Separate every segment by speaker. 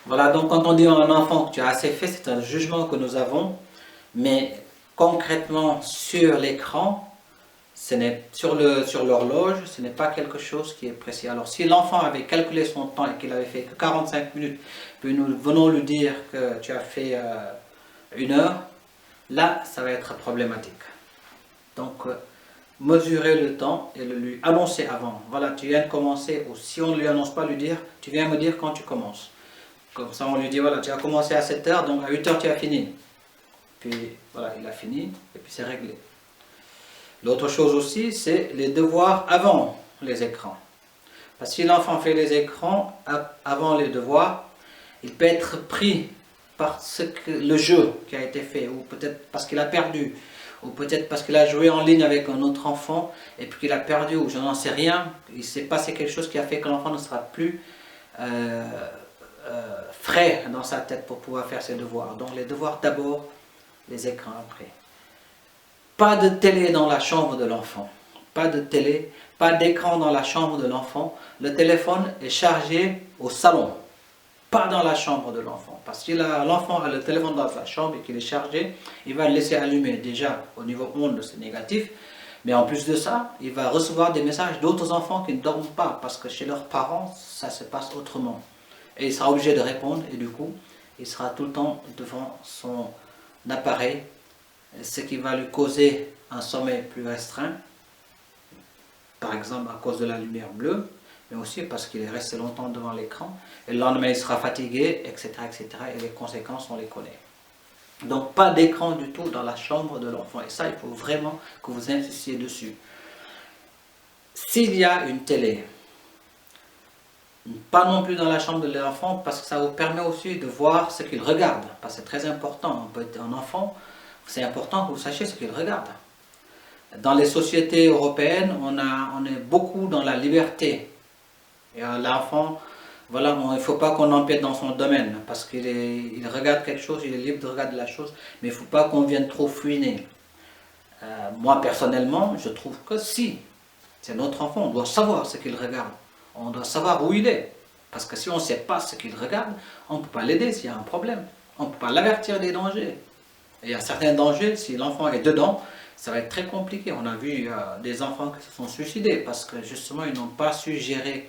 Speaker 1: Voilà, donc quand on dit à un enfant que tu as assez fait, c'est un jugement que nous avons, mais concrètement sur l'écran, sur l'horloge, ce n'est pas quelque chose qui est précis. Alors si l'enfant avait calculé son temps et qu'il avait fait que 45 minutes, puis nous venons lui dire que tu as fait 1 heure, là ça va être problématique. Donc mesurer le temps et le lui annoncer avant. Voilà, tu viens de commencer, ou si on ne lui annonce pas, lui dire, tu viens me dire quand tu commences. Comme ça on lui dit, voilà, tu as commencé à 7 heures, donc à 8 heures tu as fini. Puis voilà, il a fini, et puis c'est réglé. L'autre chose aussi, c'est les devoirs avant les écrans. Parce que si l'enfant fait les écrans avant les devoirs, il peut être pris par le jeu qui a été fait, ou peut-être parce qu'il a perdu, ou peut-être parce qu'il a joué en ligne avec un autre enfant, et puis qu'il a perdu, ou je n'en sais rien. Il s'est passé quelque chose qui a fait que l'enfant ne sera plus frais dans sa tête pour pouvoir faire ses devoirs. Donc les devoirs d'abord, les écrans après. Pas de télé dans la chambre de l'enfant. Pas de télé, pas d'écran dans la chambre de l'enfant. Le téléphone est chargé au salon, pas dans la chambre de l'enfant. Parce que si l'enfant a le téléphone dans sa chambre et qu'il est chargé, il va le laisser allumer. Déjà, au niveau onde, c'est négatif. Mais en plus de ça, il va recevoir des messages d'autres enfants qui ne dorment pas. Parce que chez leurs parents, ça se passe autrement. Et il sera obligé de répondre. Et du coup, il sera tout le temps devant son appareil, ce qui va lui causer un sommeil plus restreint, par exemple à cause de la lumière bleue, mais aussi parce qu'il est resté longtemps devant l'écran, et le lendemain il sera fatigué, etc., etc., et les conséquences on les connaît. Donc pas d'écran du tout dans la chambre de l'enfant, et ça il faut vraiment que vous insistiez dessus. S'il y a une télé, pas non plus dans la chambre de l'enfant, parce que ça vous permet aussi de voir ce qu'il regarde, parce que c'est très important. Un enfant, c'est important que vous sachiez ce qu'il regarde. Dans les sociétés européennes, on est beaucoup dans la liberté. Et l'enfant, voilà, il ne faut pas qu'on empiète dans son domaine, parce qu'il regarde quelque chose, il est libre de regarder la chose, mais il ne faut pas qu'on vienne trop fouiner. Moi, personnellement, je trouve que si c'est notre enfant, on doit savoir ce qu'il regarde. On doit savoir où il est. Parce que si on ne sait pas ce qu'il regarde, on ne peut pas l'aider s'il y a un problème. On ne peut pas l'avertir des dangers. Et il y a certains dangers, si l'enfant est dedans, ça va être très compliqué. On a vu des enfants qui se sont suicidés parce que justement ils n'ont pas su gérer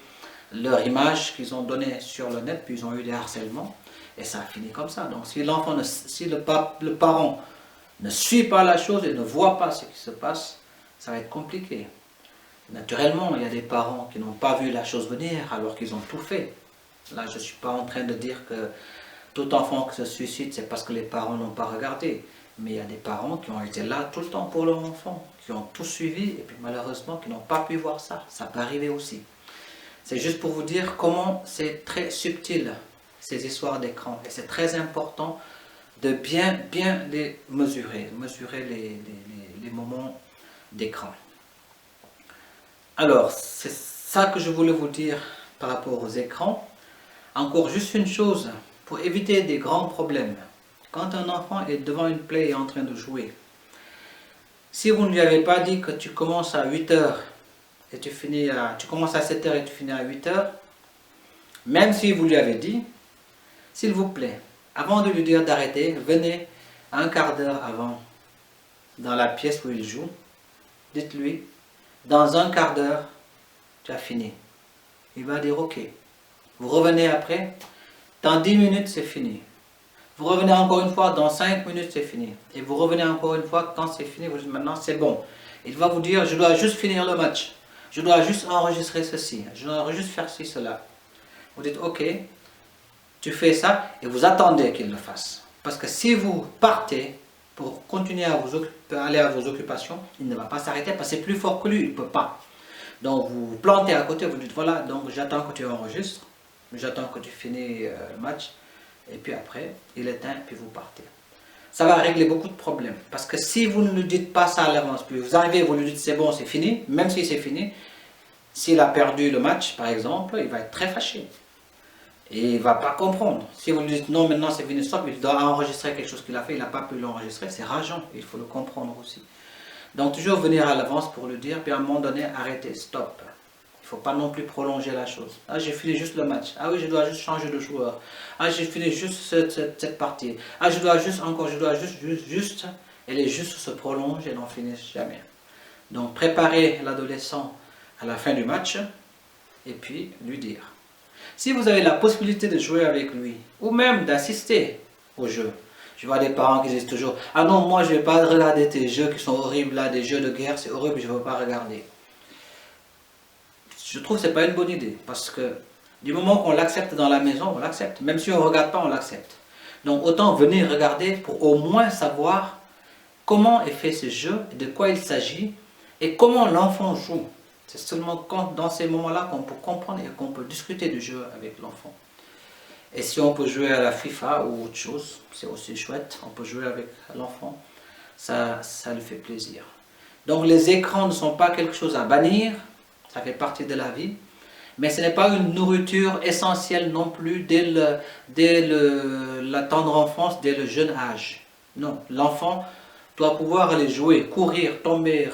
Speaker 1: leur image qu'ils ont donnée sur le net, puis ils ont eu des harcèlements. Et ça a fini comme ça. Donc si le parent ne suit pas la chose et ne voit pas ce qui se passe, ça va être compliqué. Naturellement, il y a des parents qui n'ont pas vu la chose venir alors qu'ils ont tout fait. Là, je ne suis pas en train de dire que tout enfant qui se suicide, c'est parce que les parents n'ont pas regardé. Mais il y a des parents qui ont été là tout le temps pour leur enfant, qui ont tout suivi et puis malheureusement qui n'ont pas pu voir ça. Ça peut arriver aussi. C'est juste pour vous dire comment c'est très subtil, ces histoires d'écran. Et c'est très important de bien les mesurer les moments d'écran. Alors, c'est ça que je voulais vous dire par rapport aux écrans. Encore juste une chose, pour éviter des grands problèmes. Quand un enfant est devant une play et est en train de jouer, si vous ne lui avez pas dit que tu commences à 8 heures et tu commences à 7 heures et tu finis à 8 heures, même si vous lui avez dit, s'il vous plaît, avant de lui dire d'arrêter, venez un quart d'heure avant dans la pièce où il joue, dites-lui, dans un quart d'heure, tu as fini. Il va dire ok. Vous revenez après, dans 10 minutes c'est fini. Vous revenez encore une fois, dans 5 minutes c'est fini. Et vous revenez encore une fois, quand c'est fini, vous dites maintenant c'est bon. Il va vous dire, je dois juste finir le match. Je dois juste enregistrer ceci. Je dois juste faire ci, cela. Vous dites ok, tu fais ça et vous attendez qu'il le fasse. Parce que si vous partez pour continuer à aller à vos occupations, il ne va pas s'arrêter parce que c'est plus fort que lui, il ne peut pas. Donc vous vous plantez à côté, vous dites voilà, donc j'attends que tu enregistres, j'attends que tu finis le match, et puis après, il éteint, puis vous partez. Ça va régler beaucoup de problèmes. Parce que si vous ne lui dites pas ça à l'avance, puis vous arrivez, vous lui dites c'est bon, c'est fini, même si c'est fini, s'il a perdu le match, par exemple, il va être très fâché. Et il ne va pas comprendre. Si vous lui dites non, maintenant c'est fini, stop, il doit enregistrer quelque chose qu'il a fait, il n'a pas pu l'enregistrer, c'est rageant, il faut le comprendre aussi. Donc toujours venir à l'avance pour lui dire, puis à un moment donné, arrêtez, stop. Il faut pas non plus prolonger la chose. Ah, j'ai fini juste le match. Ah oui, je dois juste changer de joueur. Ah, j'ai fini juste cette partie. Ah, je dois juste encore, je dois juste. Et les justes se prolongent et n'en finissent jamais. Donc, préparez l'adolescent à la fin du match et puis lui dire. Si vous avez la possibilité de jouer avec lui ou même d'assister au jeu. Je vois des parents qui disent toujours « Ah non, moi je ne vais pas regarder tes jeux qui sont horribles là, des jeux de guerre, c'est horrible, je ne veux pas regarder. » Je trouve que ce n'est pas une bonne idée parce que du moment qu'on l'accepte dans la maison, on l'accepte. Même si on ne regarde pas, on l'accepte. Donc autant venir regarder pour au moins savoir comment est fait ce jeu, de quoi il s'agit et comment l'enfant joue. C'est seulement dans ces moments-là qu'on peut comprendre et qu'on peut discuter du jeu avec l'enfant. Et si on peut jouer à la FIFA ou autre chose, c'est aussi chouette, on peut jouer avec l'enfant, ça lui fait plaisir. Donc les écrans ne sont pas quelque chose à bannir, ça fait partie de la vie, mais ce n'est pas une nourriture essentielle non plus dès la tendre enfance, dès le jeune âge. Non, l'enfant doit pouvoir aller jouer, courir, tomber,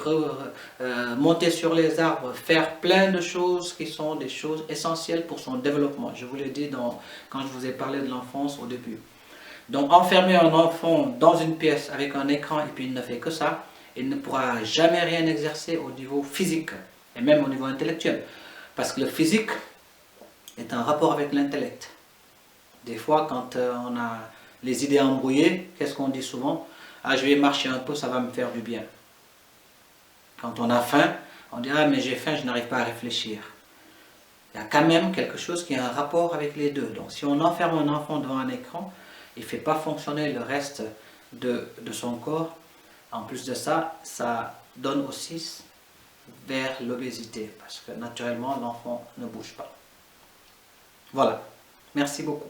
Speaker 1: monter sur les arbres, faire plein de choses qui sont des choses essentielles pour son développement. Je vous l'ai dit quand je vous ai parlé de l'enfance au début. Donc enfermer un enfant dans une pièce avec un écran et puis il ne fait que ça, il ne pourra jamais rien exercer au niveau physique et même au niveau intellectuel. Parce que le physique est un rapport avec l'intellect. Des fois quand on a les idées embrouillées, qu'est-ce qu'on dit souvent ? Ah, je vais marcher un peu, ça va me faire du bien. Quand on a faim, on dit ah mais j'ai faim, je n'arrive pas à réfléchir. Il y a quand même quelque chose qui a un rapport avec les deux. Donc si on enferme un enfant devant un écran, il ne fait pas fonctionner le reste de son corps. En plus de ça, ça donne aussi vers l'obésité parce que naturellement l'enfant ne bouge pas. Voilà, merci beaucoup.